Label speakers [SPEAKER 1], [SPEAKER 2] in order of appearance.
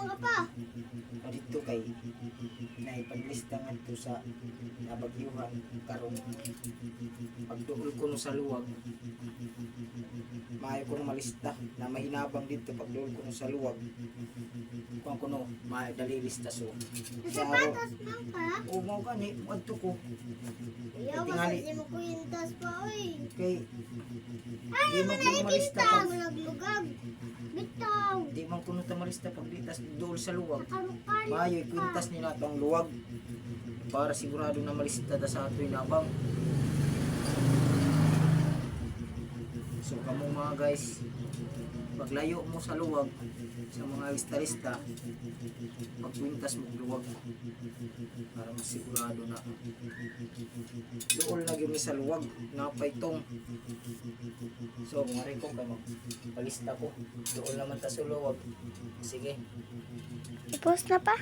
[SPEAKER 1] ka pa.
[SPEAKER 2] Dito kay naipaglista nga ito sa nabagyuhan karong pagduol ko no sa luwag maayo ko no malista na mahinabang dito pagduol ko no sa luwag kung ko no maayo dali lista so
[SPEAKER 1] Sapatos man ka.
[SPEAKER 2] o mo gani adto ko
[SPEAKER 1] Ayaw, masasya mo ko yung tas pa, oy.
[SPEAKER 2] kay
[SPEAKER 1] Ay,
[SPEAKER 2] di man ko no malista
[SPEAKER 1] manaikinta.
[SPEAKER 2] pag
[SPEAKER 1] Naglugag. Bitaw.
[SPEAKER 2] di man ko no ta malista pag ditas duol sa luwag
[SPEAKER 1] Nakamukali
[SPEAKER 2] maayo
[SPEAKER 1] ka.
[SPEAKER 2] kwintas nila tong luwag para sigurado na malista ta sa ato'y nabang. So kamo mga guys, paglayo mo sa luwag sa mga lista-lista, magkwintas mo luwag para masigurado na doon na gyud sa luwag napay tong. So mari ko kay magpalista ko doon naman ta sa luwag. Sige.
[SPEAKER 1] I-post na pa.